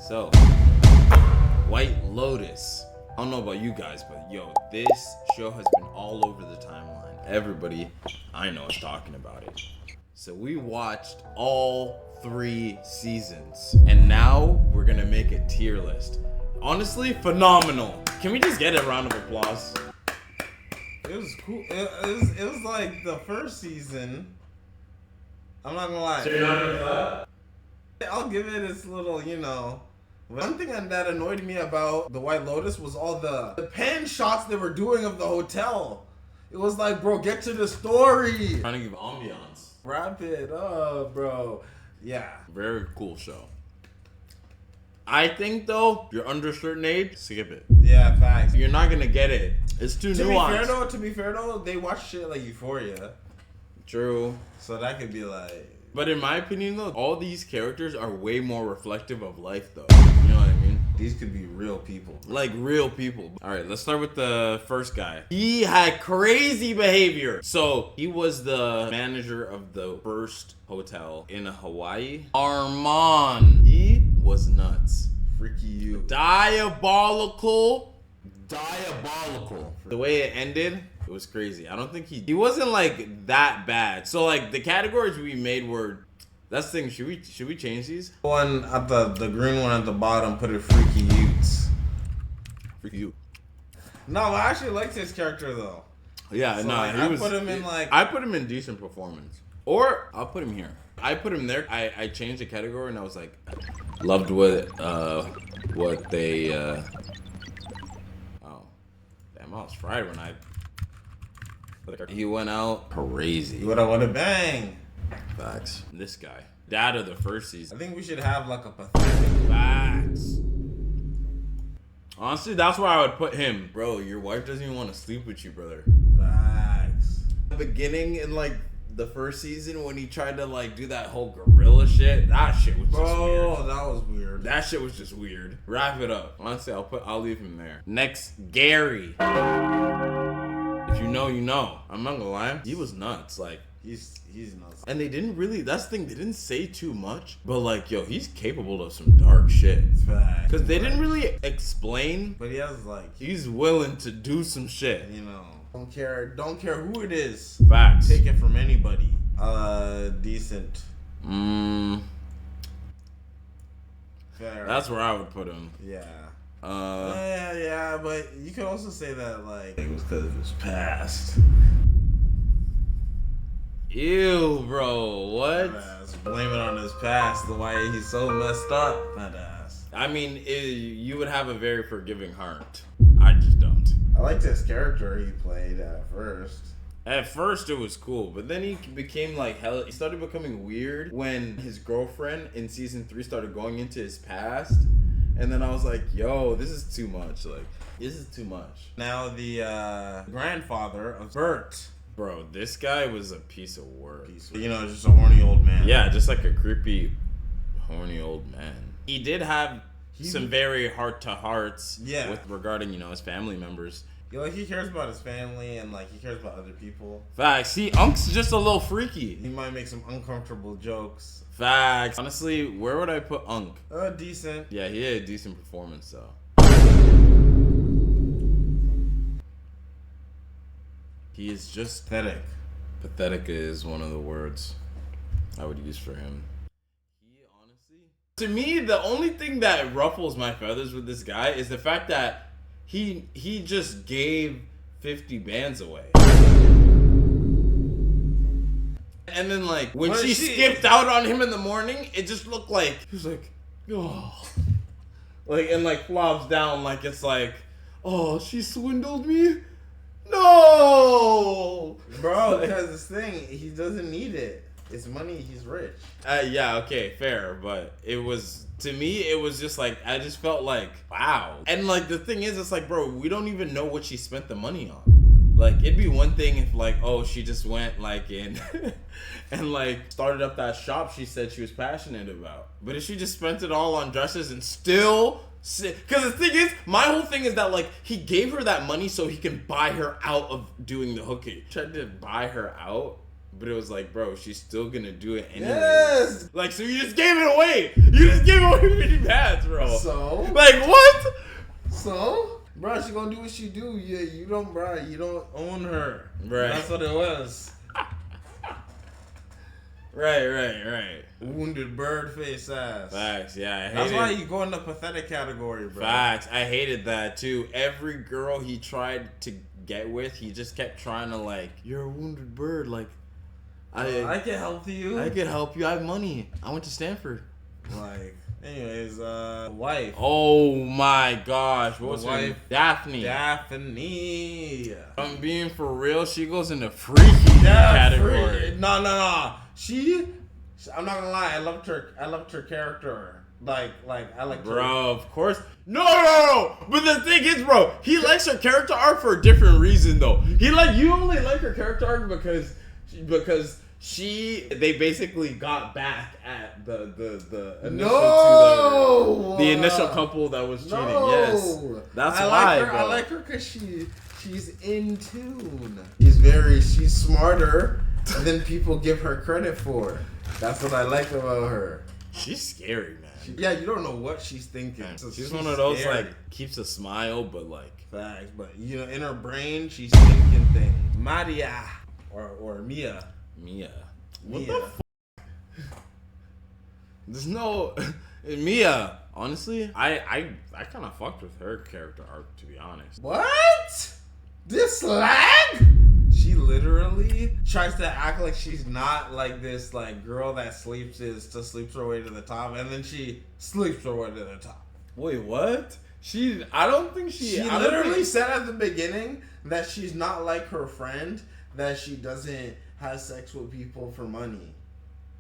So, White Lotus. I don't know about you guys, but yo, this show has been all over the timeline. Everybody I know is talking about it. So we watched all 3 seasons, and now we're gonna make a tier list. Honestly, phenomenal. Can we just get a round of applause? It was cool. It was like the first season. I'm not gonna lie. So you're not gonna I'll give it its little, One thing that annoyed me about the White Lotus was all the pen shots they were doing of the hotel. It was like, bro, get to the story. trying to give ambiance. Wrap it up, bro. Yeah. Very cool show. I think though, if you're under a certain age, skip it. Yeah, facts. You're not gonna get it. It's too nuanced. To be fair though, they watch shit like Euphoria. True. So that could be like. But in my opinion though, all these characters are way more reflective of life though. You know what I mean? These could be real people. Like real people. Alright, let's start with the first guy. He had crazy behavior. So he was the manager of the first hotel in Hawaii. Armand. He was nuts. Freaky you. Diabolical. The way it ended, it was crazy. I don't think he wasn't like that bad. So like the categories we made were, that's the thing. Should we change these? One at the green one at the bottom, put it freaky Utes. Freaky you. No, I actually liked his character though. Yeah, So, no, like, I put him in like. I put him in decent performance. Or I'll put him here. I put him there. I changed the category and I was like, loved what they oh damn, I was fried when I. He went out crazy. You would bang. Facts. This guy, dad of the first season. I think we should have like a pathetic. Facts. Honestly, that's where I would put him. Bro, your wife doesn't even want to sleep with you, brother. Facts. The beginning in like the first season when he tried to like do that whole gorilla shit, that shit was just weird. Bro, that was weird. That shit was just weird. Wrap it up. Honestly, I'll leave him there. Next, Gary. If you know, you know. I'm not gonna lie. He was nuts. Like, He's nuts. and they didn't really, that's the thing, they didn't say too much. But like, yo, he's capable of some dark shit. Facts. Because they didn't really explain. But he has like, He's willing to do some shit. don't care who it is. Facts. Take it from anybody. Decent. Fair. That's where I would put him. Yeah. Yeah, but you could also say that like it was because of his past. Ew, bro, what? Blame it on his past, the way he's so messed up. That ass. I mean, you would have a very forgiving heart. I just don't. I liked his character he played at first. At first, it was cool, but then he became like hell. He started becoming weird when his girlfriend in season 3 started going into his past. And then I was like, yo, this is too much. Like, this is too much. Now the grandfather of Bert. Bro, this guy was a piece of work. Just a horny old man. Yeah, just like a creepy, horny old man. He did have some very heart-to-hearts with regarding, his family members. Like he cares about his family and like he cares about other people. Facts. See, Unk's just a little freaky. He might make some uncomfortable jokes. Facts. Honestly, where would I put Unk? Decent. Yeah, he had a decent performance though. He is just pathetic. Pathetic is one of the words I would use for him. He honestly, to me, the only thing that ruffles my feathers with this guy is the fact that he just gave 50 bands away. And then like when she skipped out on him in the morning, it just looked like he was like, oh, like, and like flops down like it's like, oh, she swindled me. No, bro, because this thing, he doesn't need it. It's money. He's rich. Yeah, okay, fair, but it was, to me, it was just like, I just felt like, wow. And like the thing is, it's like, bro, we don't even know what she spent the money on. Like, it'd be one thing if like, oh, she just went like in and like started up that shop she said she was passionate about. But if she just spent it all on dresses and still, because the thing is, my whole thing is that like he gave her that money so he can buy her out of doing the hooking. Tried to buy her out But it was like, bro, she's still gonna do it anyway. Yes. Like, so you just gave it away. You just gave away 50 pads, bro. So? Like, what? So? Bro, she gonna do what she do. Yeah, you don't, bro. You don't own her. Right. That's what it was. Right. Wounded bird face ass. Facts, yeah. I hated That's why you go in the pathetic category, bro. Facts. I hated that too. Every girl he tried to get with, he just kept trying to like, you're a wounded bird. Like, I can help you. I could help you. I have money. I went to Stanford. Like, anyways, wife. Oh my gosh. What was her wife? name? Daphne. Daphne. I'm being for real. She goes in the freaky category. No. I'm not gonna lie. I loved her character. Like I like. Bro, of course. No. But the thing is, bro, he likes her character arc for a different reason, though. You only like her character arc because they basically got back at the initial the initial couple that was cheating. Yes, that's why. I like her because she's in tune. She's smarter than people give her credit for. That's what I like about her. She's scary, man. You don't know what she's thinking. So she's one of those scary. Like keeps a smile, but like facts. But in her brain, she's thinking things. Maria or Mia. What the f? There's no Mia. Honestly, I kind of fucked with her character arc, to be honest. What? This slag? She literally tries to act like she's not like this like girl that sleeps her way to the top, and then she sleeps her way to the top. Wait, what? I don't think she literally said at the beginning that she's not like her friend, that she doesn't have sex with people for money.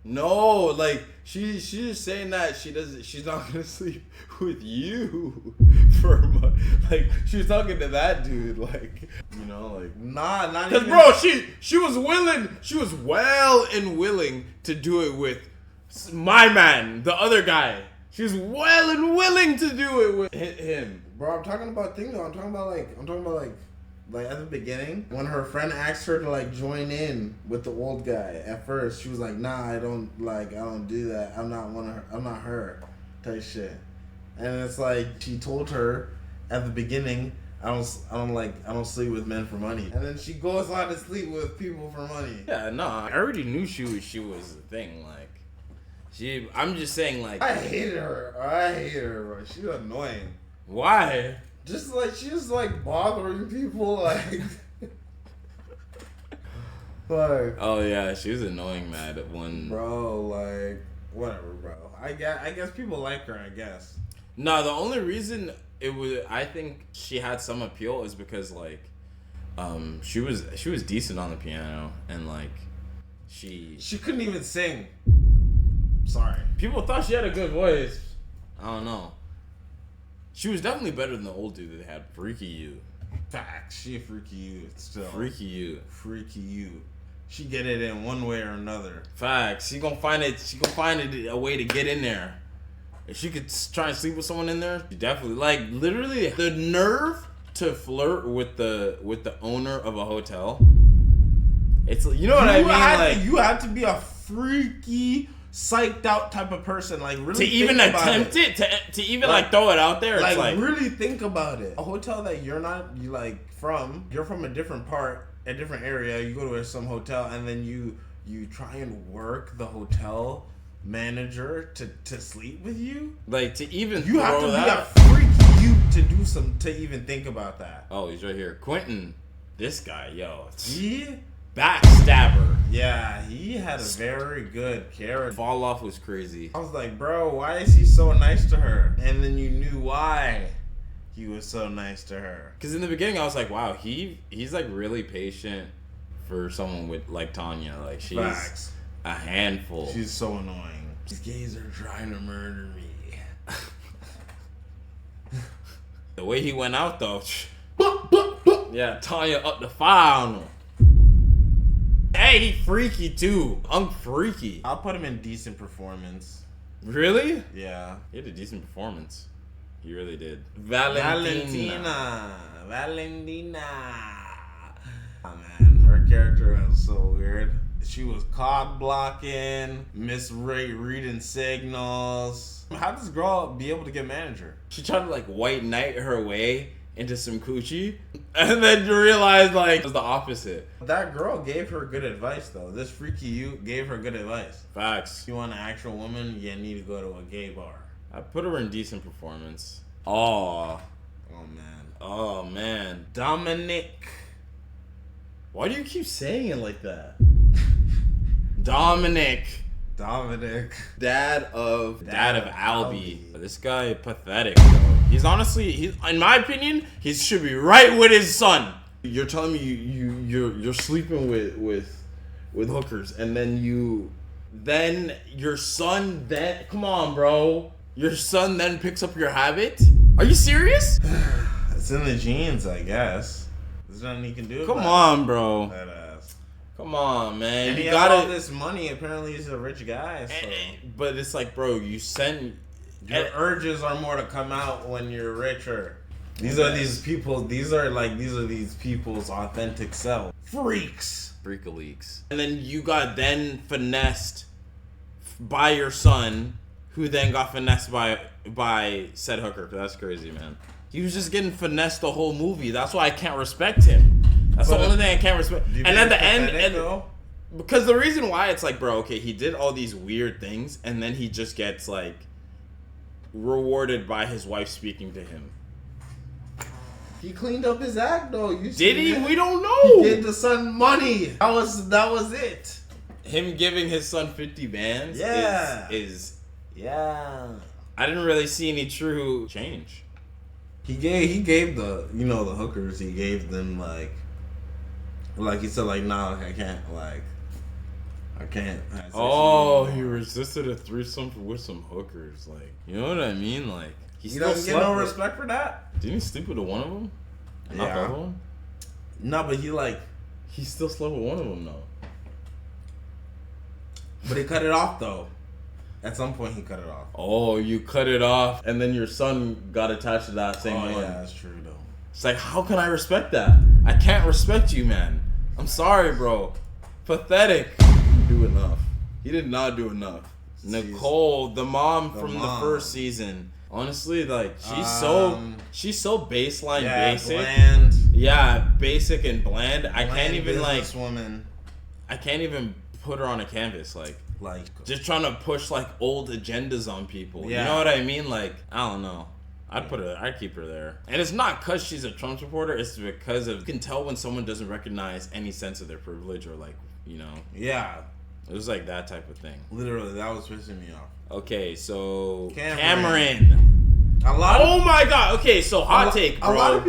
No, like she's just saying that she's not gonna sleep with you for money. Like she's talking to that dude, like like not because bro, she was well and willing to do it with my man, the other guy. She's well and willing to do it with him. Bro, I'm talking about I'm talking about like at the beginning, when her friend asked her to like join in with the old guy, at first she was like, "Nah, I don't do that. I'm not her," type shit. And it's like she told her at the beginning, "I don't sleep with men for money." And then she goes on to sleep with people for money. Yeah, no, I already knew she was the thing. Like, I'm just saying, like, I hated her, bro. She's annoying. Why? Just like she's like bothering people, like. Like. Oh yeah, she was annoying, mad at one. Bro, like whatever, bro. I guess people like her. I guess. No, the only reason I think she had some appeal is because like, she was decent on the piano, and like, she couldn't even sing. Sorry. People thought she had a good voice. I don't know. She was definitely better than the old dude that had Freaky You. Facts. She Freaky You still. Freaky You. Freaky You. She get it in one way or another. Facts. She gonna find a way to get in there. If she could try and sleep with someone in there, she definitely, like, literally the nerve to flirt with the owner of a hotel. It's, you know what I mean? Like, you have to be a freaky, psyched out type of person, like really to even attempt it, to even like throw it out there. It's like really think about it. A hotel that you're from a different area. You go to some hotel and then you try and work the hotel manager to sleep with you. Like to even you have to be a freak you to even think about that. Oh, he's right here, Quentin. This guy, yo, he backstabber. Yeah, he had a very good character. Fall off was crazy. I was like, bro, why is he so nice to her? And then you knew why he was so nice to her. Because in the beginning, I was like, wow, he's like really patient for someone with like Tanya. Like she's Facts. A handful. She's so annoying. These gays are trying to murder me. The way he went out though. Yeah, Tanya up the fire on him. Hey, he freaky too. I'm freaky. I'll put him in decent performance. Really? Yeah. He had a decent performance. He really did. Valentina. Oh man, her character was so weird. She was cock blocking, reading signals. How does this girl be able to get manager? She tried to like white knight her way into some coochie, and then you realize like it was the opposite. That girl gave her good advice though. This freaky you gave her good advice. Facts. If you want an actual woman, you need to go to a gay bar. I put her in decent performance. Oh man. Dominic. Why do you keep saying it like that? Dominic. Dad of Albie. This guy pathetic, bro. He's in my opinion, he should be right with his son. You're telling me you're sleeping with hookers, and then your son come on, bro. Your son then picks up your habit? Are you serious? It's in the genes, I guess. There's nothing he can do. Come on, bro. That ass. Come on, man. And you he got all this money. Apparently, he's a rich guy. So. But it's like, bro, your urges are more to come out when you're richer. These are these people's authentic self. Freakaleaks. And then you got finessed by your son, who then got finessed by said hooker. That's crazy, man. He was just getting finessed the whole movie. That's why I can't respect him. That's the only thing I can't respect. And at the end, because the reason why it's like, bro, okay, he did all these weird things, and then he just gets like rewarded by his wife speaking to him. He cleaned up his act though. Did he? We don't know. He gave the son money. That was it. Him giving his son 50 bands. Is I didn't really see any true change. He gave the the hookers. He gave them like he said like nah, I can't Oh, he resisted a threesome with some hookers. Like, you know what I mean? Like, he doesn't get no respect for that. Didn't he sleep with one of them? Not the other one? No, but he still slept with one of them though. But he cut it off though. At some point, he cut it off. Oh, you cut it off, and then your son got attached to that same one. Yeah, that's true though. It's like, how can I respect that? I can't respect you, man. I'm sorry, bro. Pathetic. Do enough. He did not do enough. Nicole, the mom from the first season. Honestly, like she's so baseline basic. Bland. Yeah, basic and bland. I can't even woman. I can't even put her on a canvas. Like just trying to push like old agendas on people. Yeah. You know what I mean? Like, I don't know. I'd keep her there. And it's not because she's a Trump supporter, it's because you can tell when someone doesn't recognize any sense of their privilege or like, Yeah. It was like that type of thing. Literally, that was pissing me off. Okay, so Cameron. Oh my god. Okay, so hot take, bro. A lot of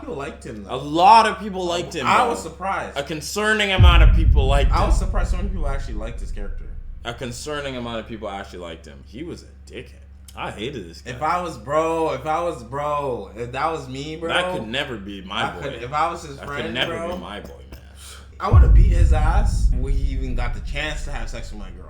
people liked him though. A lot of people liked him. I was surprised. A concerning amount of people liked him. I was surprised so many people actually liked his character. A concerning amount of people actually liked him. He was a dickhead. I hated this guy. If that was me, bro. That could never be my boy. If I was his friend, that could never be my boy, man. I would have beat his ass when he even got the chance to have sex with my girl.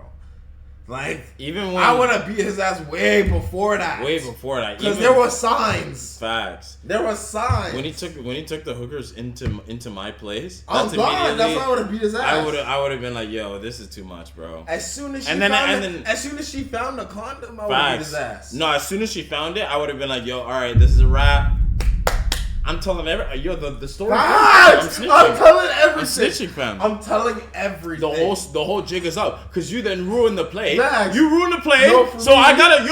Like, even when I would have beat his ass way before that. Because there were signs. Facts. There were signs. When he took the hookers into my place. I'm gone. That's why I would have beat his ass. I would have been like, yo, this is too much, bro. As soon as she found the condom, I would have beat his ass. No, as soon as she found it, I would have been like, yo, all right, this is a wrap. I'm telling the story. I'm telling everything. I'm snitching, fam. I'm telling everything. The whole jig is up because you then ruined the play. Facts. You ruined the play, so I gotta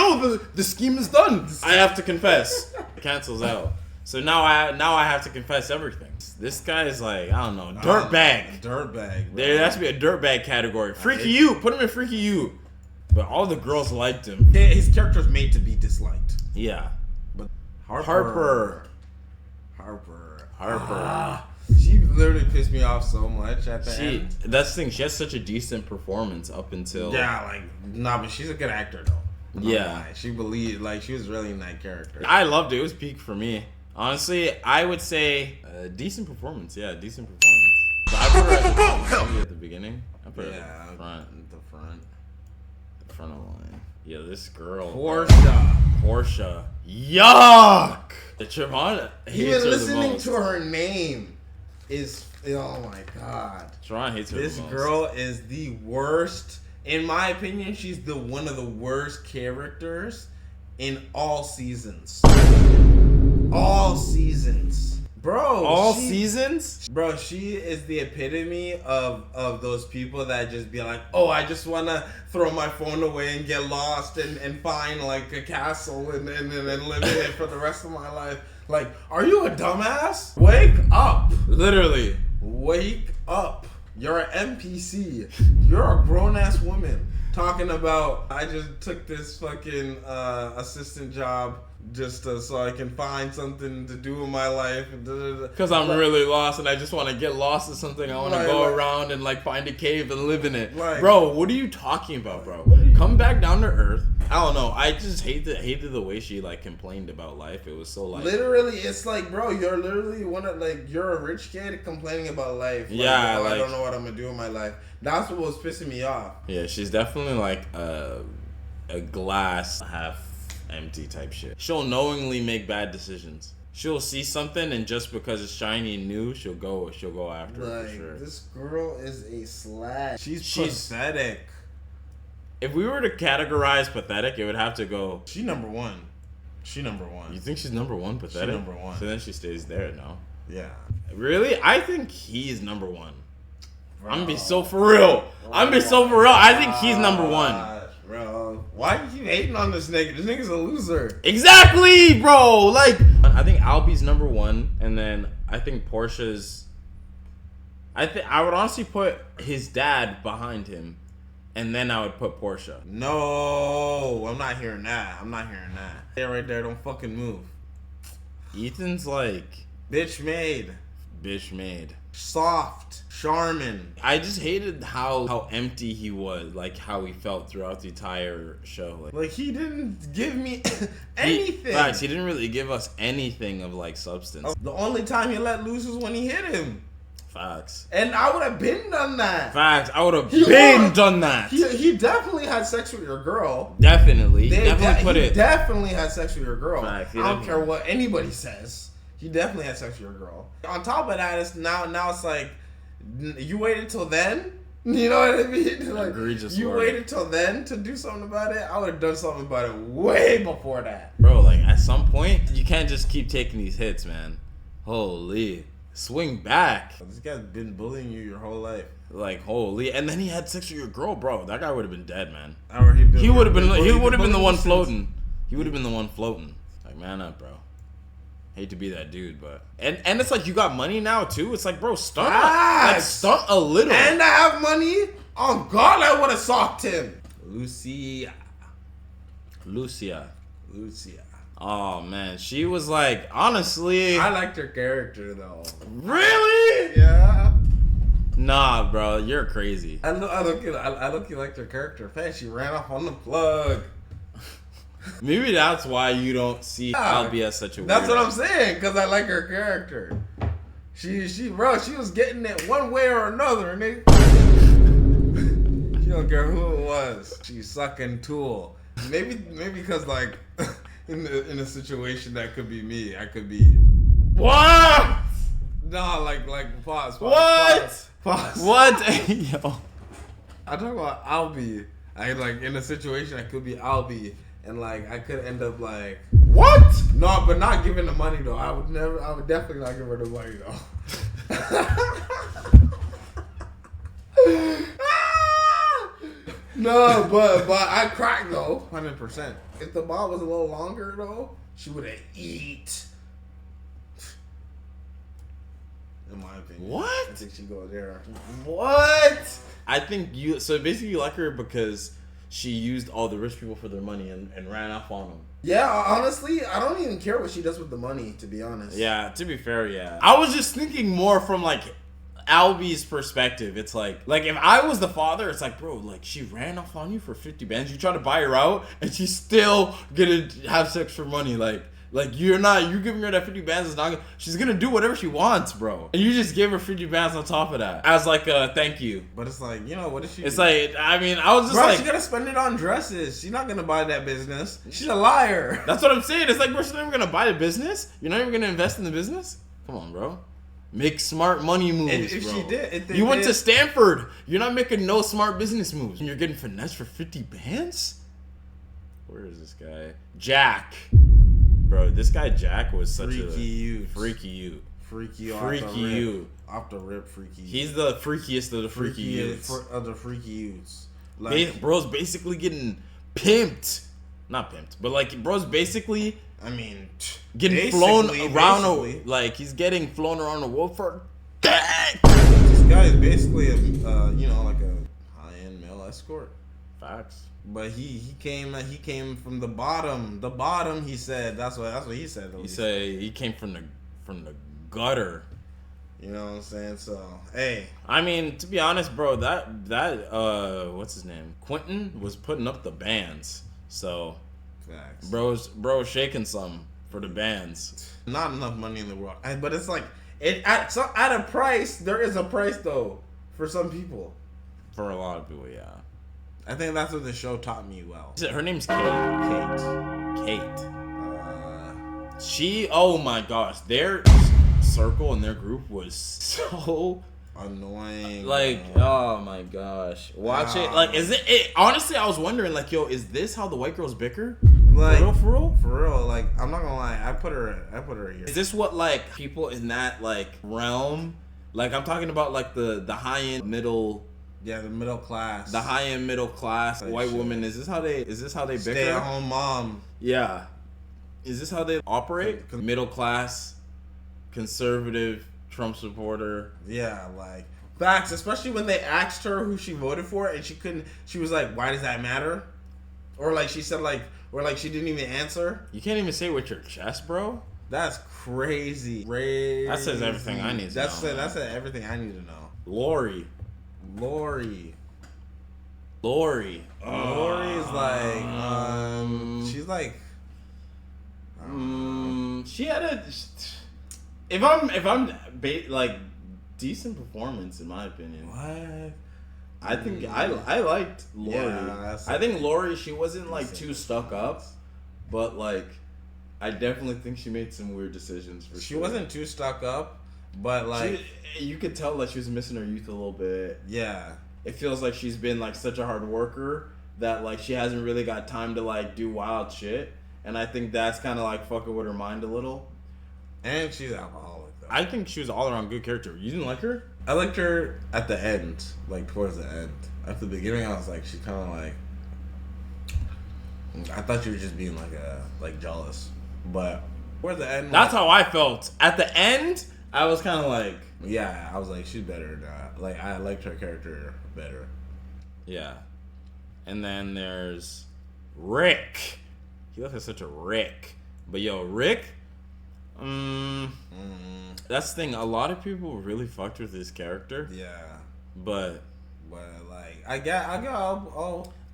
the scheme is done. I have to confess. It cancels out. So now I have to confess everything. This guy is like, I don't know, dirtbag. Dirtbag. There has to be a dirtbag category. Freaky you. Put him in freaky you. But all the girls liked him. His character's made to be disliked. Yeah. But Harper. She literally pissed me off so much at the end. That's the thing. She has such a decent performance up until. Yeah, but she's a good actor though. Yeah. She believed, she was really in that character. I loved it. It was peak for me. Honestly, I would say decent performance. Yeah, decent performance. But I put her at the beginning. I put her at the front. The front of the line. Yeah, this girl. Portia. Yuck! The Trevon hates even her listening the most. to her name is Oh my god. Sharon hates her. This girl is the worst. In my opinion, she's one of the worst characters in all seasons. All seasons. Bro. Seasons? Bro, she is the epitome of those people that just be like, oh, I just want to throw my phone away and get lost and find like a castle and live in it for the rest of my life. Like, are you a dumbass? Wake up. Literally. Wake up. You're an NPC. You're a grown-ass woman talking about, I just took this fucking assistant job just so I can find something to do in my life. Because I'm really lost and I just want to get lost in something. I want to go around and like find a cave and live in it. Bro, what are you talking about, bro? Come back down to earth. I don't know. I just hated the way she like complained about life. It was so like literally, it's like, bro, you're literally you're a rich kid complaining about life. Like, yeah, I don't know what I'm gonna do in my life. That's what was pissing me off. Yeah, she's definitely like a glass half empty type shit. She'll knowingly make bad decisions. She'll see something and just because it's shiny and new, she'll go after it for sure. This girl is a slag. She's pathetic. If we were to categorize pathetic, it would have to go. She number one. You think she's number one pathetic? She's number one. So then she stays there now. Yeah. Really? I think he's number one. Bro. I'm gonna be so for real. I think he's number one. Bro, why you keep hating on this nigga? This nigga's a loser. Exactly, bro. Like, I think Albie's number one, and then I think Portia's. I would honestly put his dad behind him, and then I would put Portia. No, I'm not hearing that. Stay right there. Don't fucking move. Ethan's like bitch made. Soft. Charmin. I just hated how empty he was, like how he felt throughout the entire show. Like he didn't give me anything. He didn't really give us anything of like substance. The only time he let loose was when he hit him. Facts. And I would have been done that. Facts. I would have been done that. He definitely had sex with your girl. Definitely. He definitely had sex with your girl. Facts. I don't care what anybody says. He definitely had sex with your girl. On top of that, it's now it's like, you waited till then? You know what I mean? Like, egregious you word. waited till then to do something about it? I would have done something about it way before that. Bro, like, at some point, you can't just keep taking these hits, man. Holy. Swing back. This guy's been bullying you your whole life. Like, holy. And then he had sex with your girl, bro. That guy would have been dead, man. Or he would have been the one floating. He would have been the one floating. Like, man up, bro. Hate to be that dude, but and it's like you got money now too. It's like, bro, stunt a little. And I have money. Oh God, I would have socked him. Lucia. Oh man, she was like, honestly, I liked her character though. Really? Yeah. Nah, bro, you're crazy. I look you liked her character. Man, she ran off on the plug. Maybe that's why you don't see Albie as such a weirdo. That's what I'm saying, because I like her character. She was getting it one way or another, nigga. She don't care who it was. She's sucking tool. Maybe because like in a situation that could be me, I could be. What? Nah, like pause. What? Pause. What? Yo. I'm talking about Albie. I like in a situation I could be Albie. And like I could end up like what? No, but not giving the money though. I would definitely not give her the money though. No, but I cracked though, 100%. If the ball was a little longer though, she would have eat. In my opinion. What? I think she goes there. What? I think so basically you like her because she used all the rich people for their money and ran off on them. Yeah, honestly, I don't even care what she does with the money, to be honest. Yeah, to be fair, yeah. I was just thinking more from, like, Albie's perspective. It's like if I was the father, it's like, bro, like, she ran off on you for 50 bands. You try to buy her out, and she's still gonna have sex for money. Like you giving her that 50 bands is not. She's gonna do whatever she wants, bro. And you just give her 50 bands on top of that as like a thank you. But it's like, you know, what is she? It's like, I mean, I was just bro, like, she's gonna spend it on dresses. She's not gonna buy that business. She's a liar. That's what I'm saying. It's like, bro, she's not even gonna buy the business. You're not even gonna invest in the business. Come on, bro. Make smart money moves, If bro. she did, if they you went did- to Stanford. You're not making no smart business moves. And you're getting finessed for 50 bands? Where is this guy? Jack. Bro, this guy Jack was such Freaky a youth. freaky you. Freaky you. Off the rip, freaky. He's the freakiest of the freaky youths. Of the freaky youths. Like, Bro's basically getting pimped. Not pimped, but like bro's basically I mean, getting flown around. Like he's getting flown around the world for that. This guy is basically a like a high-end male escort. Facts. But he came from the bottom. The bottom, he said. That's what he said. He said he came from the gutter. You know what I'm saying? So, hey. I mean, to be honest, bro, that what's his name? Quentin was putting up the bands. So, Facts. bro's shaking some for the bands. Not enough money in the world. But it's like at a price, there is a price though for some people. For a lot of people, yeah. I think that's what the show taught me well. Her name's Kate. Kate. She, oh my gosh, their circle and their group was so annoying. Like, oh my gosh, watch it. Like, is it? Honestly, I was wondering, like, yo, is this how the white girls bicker? Like, For real? For real. Like, I'm not gonna lie, I put her here. Is this what like people in that like realm? Like, I'm talking about like the high end middle. Yeah, the middle class. The high end middle class white woman. Is this how they bicker? Stay at home mom. Yeah. Is this how they operate? Middle class, conservative, Trump supporter. Yeah, like facts. Especially when they asked her who she voted for, and she couldn't. She was like, "Why does that matter?" Or like she said, like, or like she didn't even answer. You can't even say with your chest, bro. That's crazy. That says everything I need to know. That said everything I need to know. Lori. Lori is like, she's like, she had a. If I'm like decent performance in my opinion. What? I think I liked Lori. Yeah, I think Lori, she wasn't like too stuck up, but like I definitely think she made some weird decisions for She sure. wasn't too stuck up, but like you could tell that she was missing her youth a little bit. Yeah. It feels like she's been like such a hard worker that like she hasn't really got time to like do wild shit, and I think that's kind of like fucking with her mind a little. And she's alcoholic though. I think she was all around good character. You didn't like her? I liked her at the end, like towards the end. At the beginning, I was like, she kind of like. I thought she was just being like jealous, but towards the end, That's how I felt. At the end, I was kind of like, yeah, I was like, she's better now. Like I liked her character better. yeah. And then there's Rick. He looks like such a Rick. But yo, Rick, that's the thing. A lot of people really fucked with his character. Yeah. But like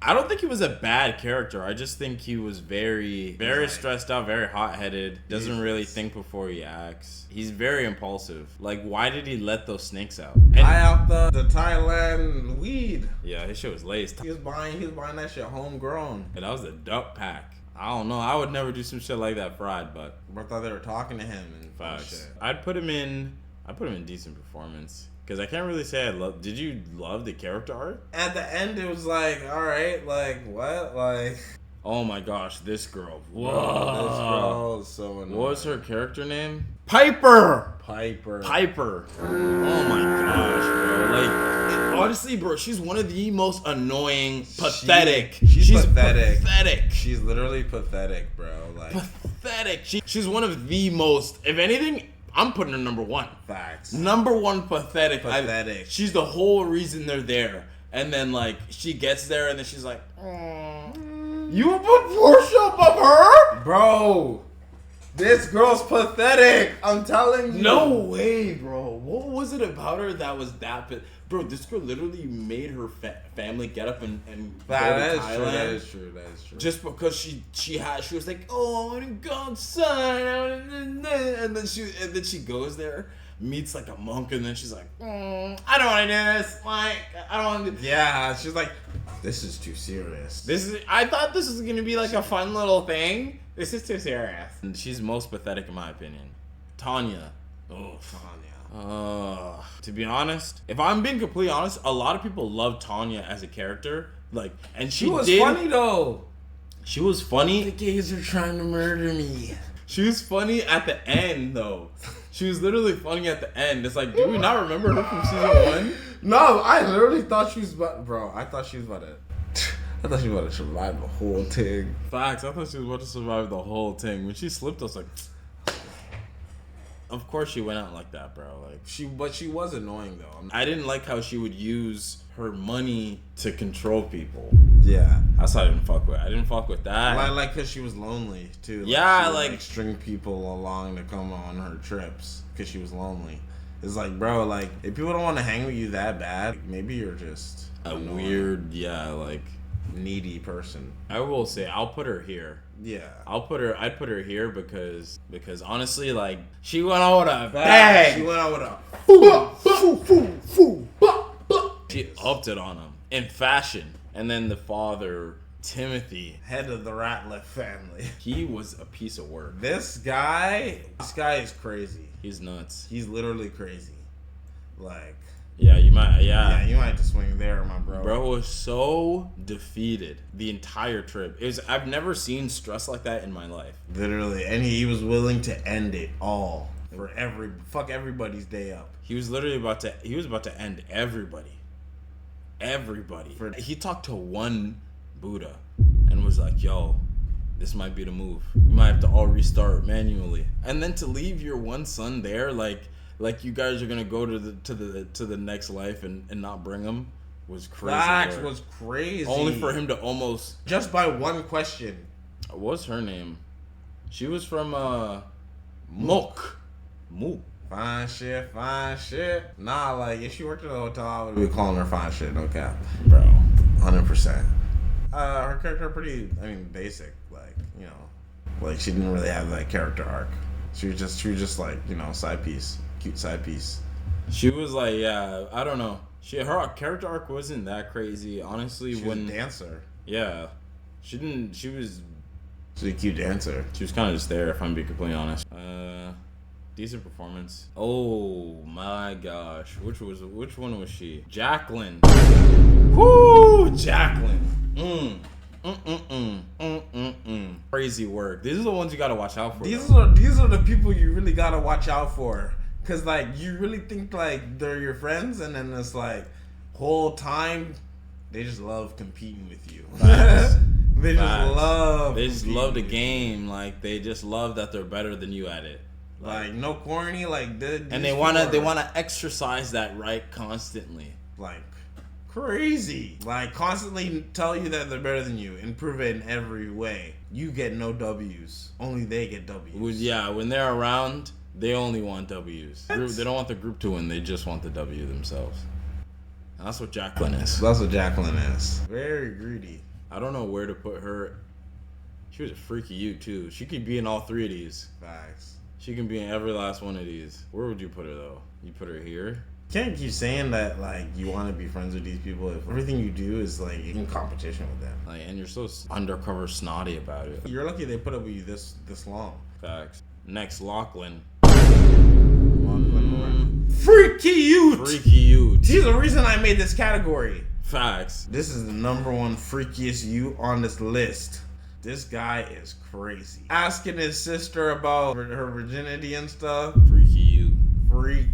I don't think he was a bad character. I just think he was very stressed out, very hot-headed. Doesn't really think before he acts. He's very impulsive. Like, why did he let those snakes out? I out the Thailand weed. Yeah, his shit was laced. He was buying that shit homegrown. And that was the duck pack. I don't know. I would never do some shit like that fried, but I thought they were talking to him and facts. shit. I'd put him in decent performance. Because I can't really say did you love the character art? At the end, it was like, all right, like what, like. Oh my gosh, this girl. Whoa, this girl is so annoying. What was her character name? Piper. Piper. Oh my gosh, bro. Like, honestly, bro, she's one of the most annoying, pathetic. She's pathetic. Pathetic. She's literally pathetic, bro. Like pathetic. She's one of the most. If anything, I'm putting her number one. Facts. Number one, pathetic. Pathetic. She's the whole reason they're there. And then, like, she gets there and then she's like, you would put Portia above her? Bro, this girl's pathetic. I'm telling you. No way, bro. What was it about her that was that? Bro, this girl literally made her family get up and go to Thailand. That is true. Just because she was like, oh, I want to go outside, and then she goes there, meets like a monk, and then she's like, I don't want to do this. Like, I don't want to. Yeah, she's like, this is too serious. I thought this was gonna be like a fun little thing. This is too serious. And she's most pathetic in my opinion. Tanya. Oh, Tanya. To be honest, if I'm being completely honest, a lot of people love Tanya as a character. Like, and She was funny though. She was funny. The gays are trying to murder me. She was funny at the end though. She was literally funny at the end. It's like, do we not remember her from season 1? No, I literally thought she was about, bro. I thought she was about to survive the whole thing. Facts. I thought she was about to survive the whole thing. When she slipped, I was like, of course she went out like that, bro. Like But she was annoying though. I didn't like how she would use her money to control people. Yeah, that's what I didn't fuck with. I didn't fuck with that. Like because she was lonely too. Like, yeah, she would, like string people along to come on her trips because she was lonely. It's like, bro, like if people don't want to hang with you that bad, maybe you're just a weird, like needy person. I will say I'll put her here. Yeah, I'd put her here because honestly, like she went out with a bang. She went out with a she upped it on him in fashion. And then the father, Timothy, head of the Ratliff family. He was a piece of work. This guy is crazy. He's nuts. He's literally crazy. Like, yeah, you might have to swing there, my bro. Bro was so defeated the entire trip. I've never seen stress like that in my life. Literally, and he was willing to end it all for fuck everybody's day up. He was literally about to end everybody. He talked to one Buddha and was like, yo, this might be the move. We might have to all restart manually. And then to leave your one son there, like you guys are gonna go to the next life and not bring him was crazy. That was crazy. Only for him to almost just by one question. What's her name? She was from Mook. Fine shit. Nah, like if she worked at a hotel, I would be calling her fine shit. No cap, bro. 100%. Her character pretty. Basic. Like like she didn't really have that character arc. She was just like side piece, cute side piece. She was like, yeah, I don't know. Her character arc wasn't that crazy, honestly. She was a dancer. Yeah, she was a cute dancer. She was kind of just there, if I'm being completely honest. Decent performance. Oh my gosh, which one was she? Jacqueline. Whoo, Jacqueline. Crazy work. These are the ones you gotta watch out for. These are the people you really gotta watch out for. Cause like you really think like they're your friends, and then it's like whole time they just love competing with you. They just love the game. Like they just love that they're better than you at it. Like no corny, like and they wanna exercise that right constantly. Like crazy. Like constantly tell you that they're better than you and prove it in every way. You get no W's. Only they get W's. Yeah, when they're around, they only want W's. They don't want the group to win, they just want the W themselves. And that's what Jacqueline is. Very greedy. I don't know where to put her. She was a freaky you too. She could be in all three of these. Facts. She can be in every last one of these. Where would you put her though? You put her here? Can't keep saying that like you want to be friends with these people if everything you do is like in competition with them. Like, and you're so undercover snotty about it. You're lucky they put up with you this long. Facts. Next, Lachlan. Freaky Ute. She's the reason I made this category. Facts. This is the number one freakiest Ute on this list. This guy is crazy. Asking his sister about her virginity and stuff. Freaky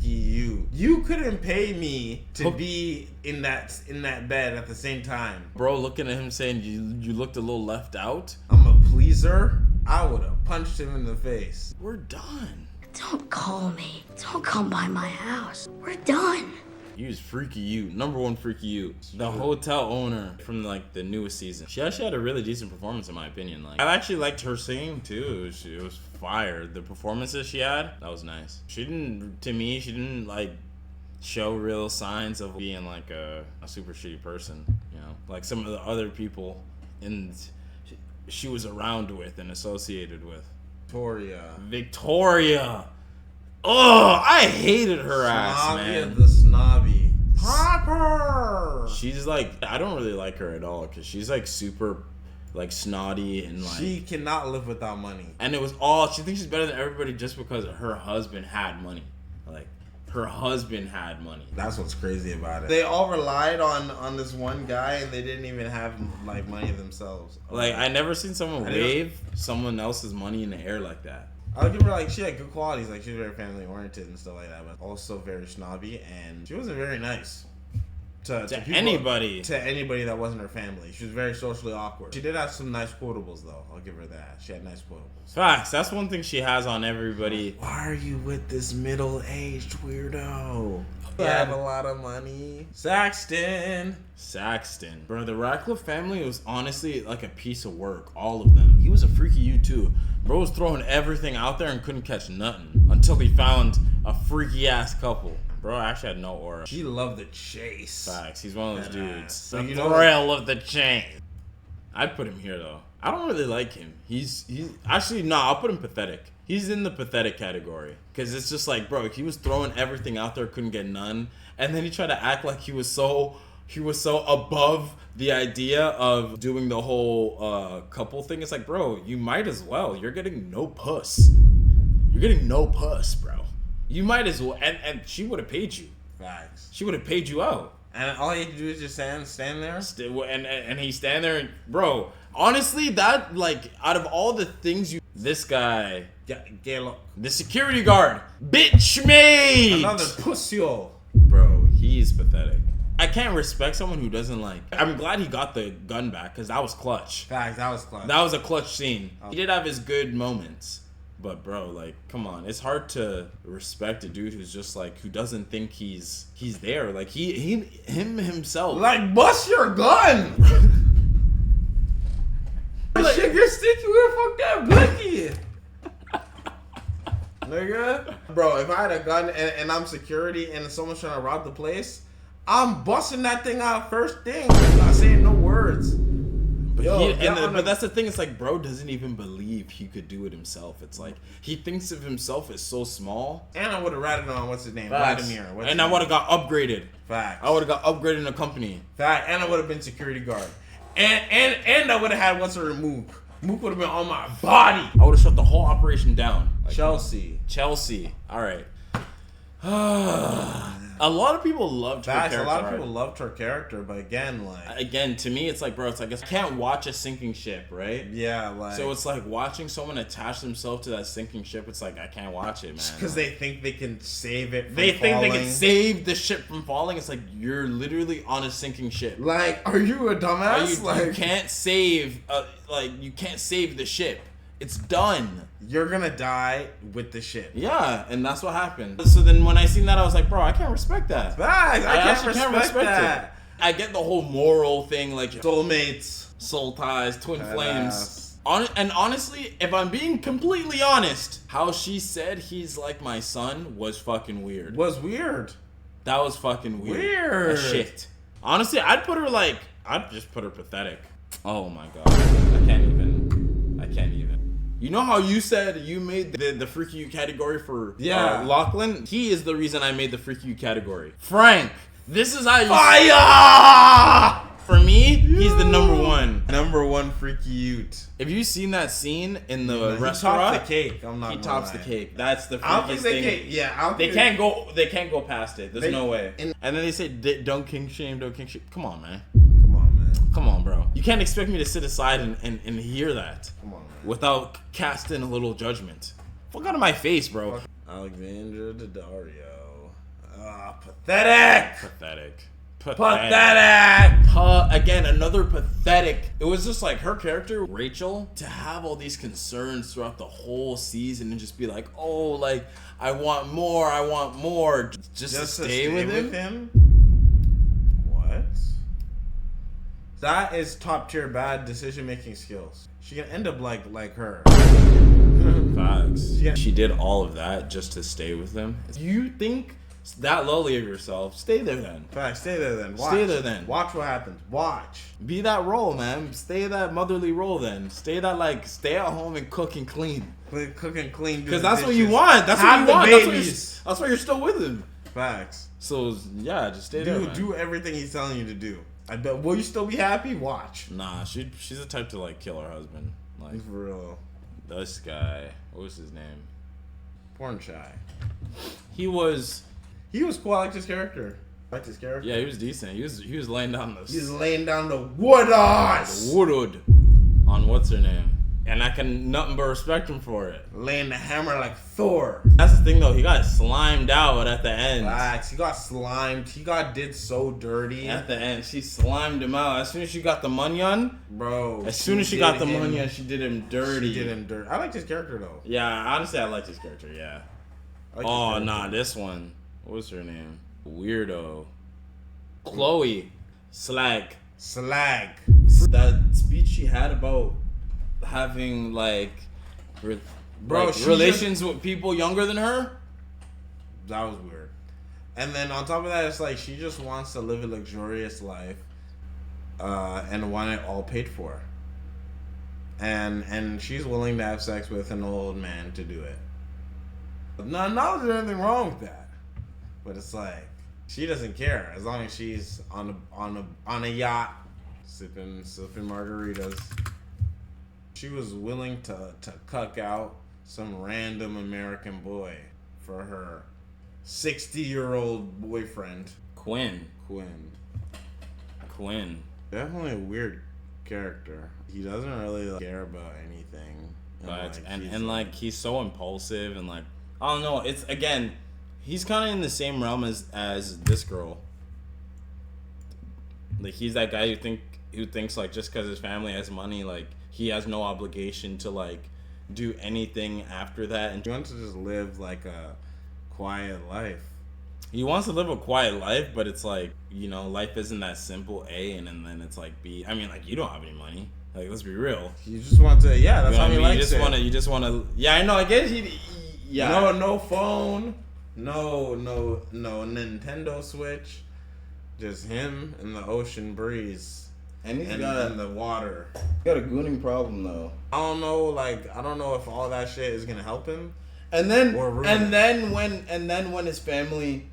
you. You couldn't pay me to be in that bed at the same time. Bro, looking at him saying you looked a little left out. I'm a pleaser. I would have punched him in the face. We're done. Don't call me. Don't come by my house. We're done. He was freaky you. Number one freaky you. The hotel owner from like the newest season. She actually had a really decent performance in my opinion. Like I actually liked her singing too. It was fire. The performances she had, that was nice. She didn't like show real signs of being like a super shitty person, like some of the other people she was around with and associated with. Victoria. Oh, I hated her ass, man. The snobby. Popper. She's like, I don't really like her at all because she's like super, like snotty and like. She cannot live without money. And it was she thinks she's better than everybody just because her husband had money. Like, her husband had money. That's what's crazy about it. They all relied on this one guy, and they didn't even have like money themselves. Like, I never seen someone wave someone else's money in the air like that. I'll give her, like, she had good qualities. Like, she was very family oriented and stuff like that, but also very snobby, and she wasn't very nice to people, anybody. To anybody that wasn't her family. She was very socially awkward. She did have some nice quotables, though. I'll give her that. She had nice quotables. Facts. That's one thing she has on everybody. Why are you with this middle-aged weirdo? You Yeah. have a lot of money. Saxton. Bro, the Radcliffe family was honestly like a piece of work. All of them. He was a freaky you too. Bro was throwing everything out there and couldn't catch nothing until he found a freaky ass couple. Bro actually had no aura. He loved the chase. Facts. He's one of those dudes. So The you know- thrill of the chase. I'd put him here though. I don't really like him. He's actually no. I'll put him pathetic. He's in the pathetic category because it's just like, bro, he was throwing everything out there, couldn't get none, and then he tried to act like he was so above the idea of doing the whole couple thing. It's like, bro, you might as well. You're getting no puss. You're getting no puss, bro. You might as well. And she would have paid you. Facts. She would have paid you out. And all you had to do is just stand there. And he's standing there and, bro, honestly, that, like, out of all the things this guy, the security guard, bitch made! Another pussyo. Bro, he's pathetic. I can't respect someone who doesn't like. I'm glad he got the gun back because that was clutch. Facts, that was clutch. That was a clutch scene. He did have his good moments. But bro, like, come on. It's hard to respect a dude who's just like, who doesn't think he's there. Like, him himself. Like, bust your gun! Like, shit, you're sticky, where the fuck that blicky? Nigga. Bro, if I had a gun and I'm security and someone's trying to rob the place, I'm busting that thing out first thing. I'm not saying no words. But that's the thing. It's like, bro doesn't even believe he could do it himself. It's like he thinks of himself as so small. And I would have ratted on what's his name, Facts. Vladimir. And I would have got upgraded. Facts. I would have got upgraded in a company. Fact. And I would have been security guard. And I would have had what's her Mook. Mook would have been on my body. I would have shut the whole operation down. Like, Chelsea. All right. A lot of people loved her Facts. character. A lot of people loved her character, but again, to me, it's like, bro, it's like, I can't watch a sinking ship, right? Yeah, like. So it's like watching someone attach themselves to that sinking ship. It's like, I can't watch it, man. Because they think they can save it from They think falling. they can save the ship from falling. It's like, you're literally on a sinking ship. Like, are you a dumbass? You can't save, you can't save the ship. It's done. You're gonna die with the ship. Yeah, and that's what happened. So then when I seen that, I was like, bro, I can't respect that. Facts. I can't respect that. it. I get the whole moral thing, like Soulmates, soul ties, twin Yes. flames. And honestly, if I'm being completely honest, how she said he's like my son was fucking weird. was weird. That was fucking weird. Weird. As shit. Honestly, I'd just put her pathetic. Oh my god. I can't even. You know how you said you made the Freaky You category for Lachlan? He is the reason I made the Freaky You category. Frank, this is how you... Fire! For me, he's the number one. Number one freaky Ute. Have you seen that scene in the He restaurant? tops the cake. I'm not. He gonna tops lie. the cake. That's the I don't think freakiest they thing. can. Yeah, I don't They think can't go past it. There's no way. And then they say, don't king shame, don't king shame. Come on, man. Come on, man. Come on, bro. You can't expect me to sit aside and hear that. Come on, man. Without casting a little judgment. Fuck out of my face, bro. Alexandra Daddario. Pathetic. Pathetic. Again, another pathetic. It was just like her character, Rachel, to have all these concerns throughout the whole season and just be like, oh, like, I want more. Just to stay with him? What? That is top tier bad decision making skills. She can end up like her. Facts. She did all of that just to stay with him. You think that lowly of yourself? Stay there then. Facts. Stay there then. Watch. Stay there then. Watch what happens. Watch. Be that role, man. Stay that motherly role then. Stay at home and cook and clean. Cook and clean. Because that's what you want. That's Have what you the want. babies. That's why you're still with him. Facts. So yeah, just stay there. Man. Do everything he's telling you to do. I bet. Will you still be happy? Watch. Nah, she's the type to like kill her husband. Like for real. This guy. What was his name? Porn shy. He was He was cool. I liked his character. Yeah, he was decent. He was laying down He's laying down the wood on what's her name, and I can nothing but respect him for it. Laying the hammer like Thor. That's the thing though. He got slimed out at the end. Relax. He got slimed. He did so dirty. At the end, she slimed him out. As soon as she got the munyon, bro. As soon as she got the munyon, she did him dirty. I liked his character though. Yeah, honestly, I liked his character. Yeah. Oh nah, this one. What's her name? Weirdo. Chloe. Slag. That speech she had about having relations with people younger than her. That was weird. And then on top of that, it's like she just wants to live a luxurious life, and want it all paid for. And she's willing to have sex with an old man to do it. Not that there's anything wrong with that, but it's like she doesn't care as long as she's on a yacht sipping margaritas. She was willing to cuck out some random American boy for her 60-year-old boyfriend. Quinn. Definitely a weird character. He doesn't really care about anything. But he's so impulsive and I don't know. It's again, he's kind of in the same realm as this girl. Like he's that guy who thinks just because his family has money, he has no obligation to do anything after that, and he wants to just live a quiet life. He wants to live a quiet life, but it's life isn't that simple. A and then it's B. I mean, you don't have any money. Let's be real. You just want to, yeah. That's how he likes it. You just want to. Yeah, I know. I guess yeah. No phone. No Nintendo Switch. Just him and the ocean breeze. And the water. He got a gooning problem though. I don't know. I don't know if all that shit is gonna help him. And then when his family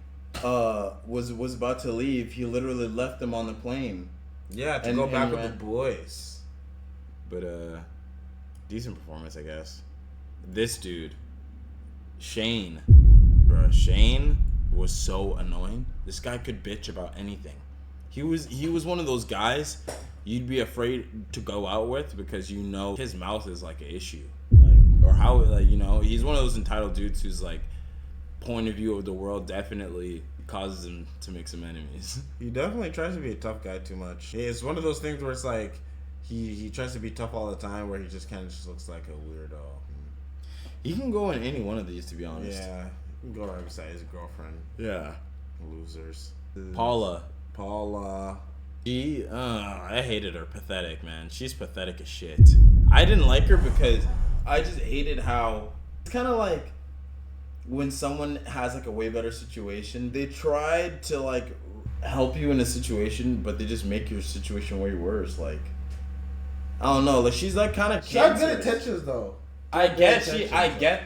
was about to leave, he literally left them on the plane. Yeah, to go back with the boys. But decent performance, I guess. This dude, Shane, bro. Shane was so annoying. This guy could bitch about anything. He was one of those guys you'd be afraid to go out with because his mouth is an issue, or how he's one of those entitled dudes whose point of view of the world definitely causes him to make some enemies. He definitely tries to be a tough guy too much. It's one of those things where it's he tries to be tough all the time, where he just kind of just looks like a weirdo. He can go in any one of these, to be honest. Yeah, he can go right beside his girlfriend. Yeah, losers. Paula. I hated her. Pathetic, man. She's pathetic as shit. I didn't like her because I just hated how it's kind of when someone has a way better situation, they tried to help you in a situation, but they just make your situation way worse. I don't know. She's kind of. She had good intentions though. I get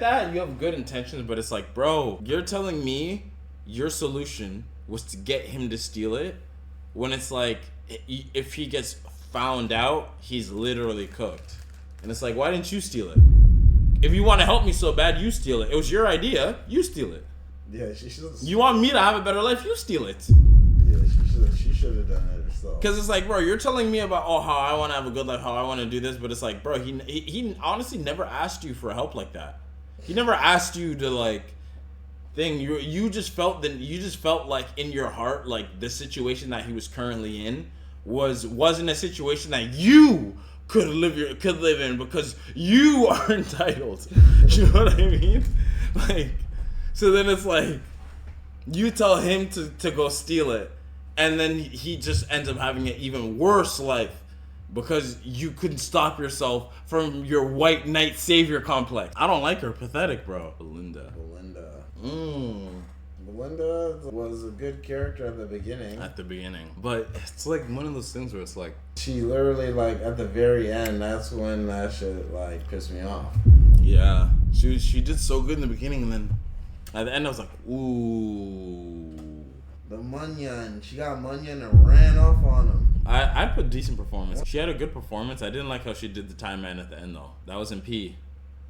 that you have good intentions, but it's bro, you're telling me your solution was to get him to steal it, when it's if he gets found out, he's literally cooked. And it's why didn't you steal it? If you want to help me so bad, you steal it. It was your idea. You steal it. Yeah, she should. You want me to have a better life? You steal it. Yeah, she should have done it herself. Because it's bro, you're telling me about how I want to have a good life, how I want to do this, but it's bro, he honestly never asked you for help like that. He never asked you to you just felt in your heart the situation that he was currently in wasn't a situation that you could live in because you are entitled. You know what I mean? So then it's you tell him to go steal it, and then he just ends up having an even worse life because you couldn't stop yourself from your white knight savior complex. I don't like her. Pathetic, bro. Belinda. Belinda was a good character at the beginning. But it's one of those things where it's she literally at the very end, that's when that shit pissed me off. Yeah. She did so good in the beginning, and then at the end I was ooh. The Munyon. She got Munyon and ran off on him. I put decent performance. She had a good performance. I didn't like how she did the time man at the end though. That was in P.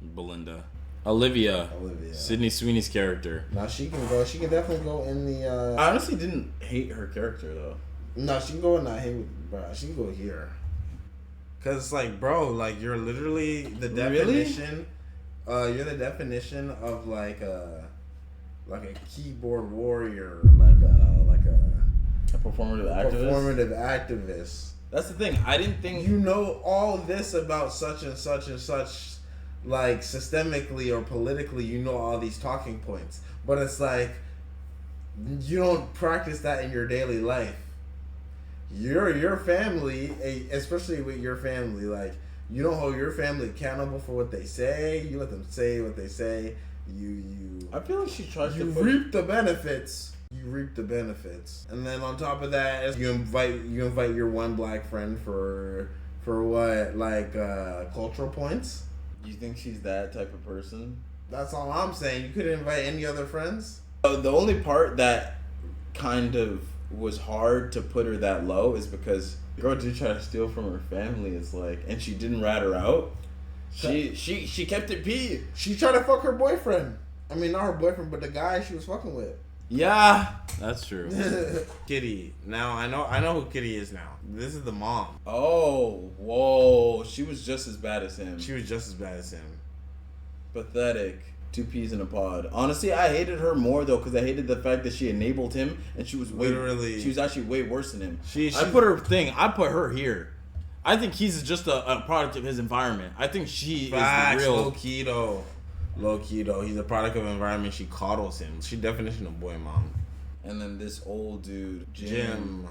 Belinda. Olivia. Olivia. Sydney Sweeney's character. Now she can go. She can definitely go in the. I honestly didn't hate her character though. No, she can go in that. Hey, bro, she can go here. Cause it's like, bro, like you're literally the definition. You're the definition of like a keyboard warrior, like a performative activist. Performative activist. That's the thing. I didn't think you know all this about such and such and such, like systemically or politically. You know all these talking points, but it's like you don't practice that in your daily life. Your family, especially with your family, like you don't hold your family accountable for what they say. You let them say what they say. I feel like she tries to reap the benefits. You reap the benefits, and then on top of that, you invite your one black friend for what, like cultural points. You think she's that type of person? That's all I'm saying. You couldn't invite any other friends. The only part that kind of was hard to put her that low is because the girl did try to steal from her family. It's like, and she didn't rat her out. She kept it P. She tried to fuck her boyfriend. I mean, not her boyfriend, but the guy she was fucking with. Yeah, that's true. Kitty. Now I know who Kitty is now. This is the mom. Oh, whoa. She was just as bad as him. She was just as bad as him. Pathetic. 2 peas in a pod. Honestly, I hated her more though because I hated the fact that she enabled him and she was she was actually way worse than him. I put her here. I think he's just a product of his environment. I think she is the real low key though. He's a product of environment. She coddles him. She definition of boy mom. And then this old dude, Jim.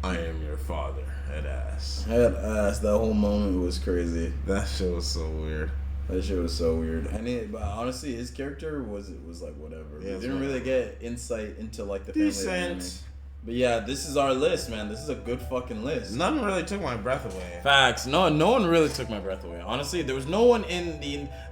I am your father. Head ass. That whole moment was crazy. That shit was so weird. That shit was so weird. But honestly, his character was like whatever. Yeah, we didn't really get insight into like the family dynamic. But yeah, this is our list, man. This is a good fucking list. None really took my breath away. Facts. No one really took my breath away. Honestly, there was no one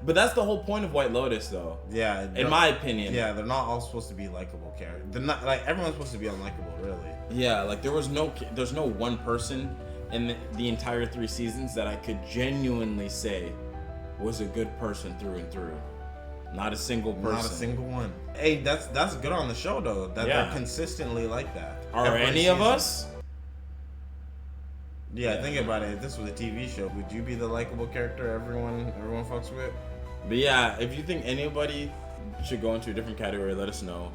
but that's the whole point of White Lotus, though. Yeah. In my opinion. Yeah, they're not all supposed to be likable characters. They're not like everyone's supposed to be unlikable, really. Yeah, like there's no one person in the entire 3 seasons that I could genuinely say was a good person through and through. Not a single person. Not a single one. Hey, that's good on the show though. That they're consistently like that. Are any of us? Yeah, think about it. If this was a TV show, would you be the likable character everyone fucks with? But yeah, if you think anybody should go into a different category, let us know.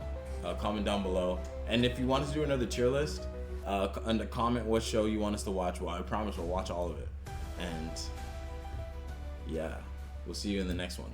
Comment down below. And if you want us to do another tier list, under comment what show you want us to watch. Well, I promise we'll watch all of it. And yeah, we'll see you in the next one.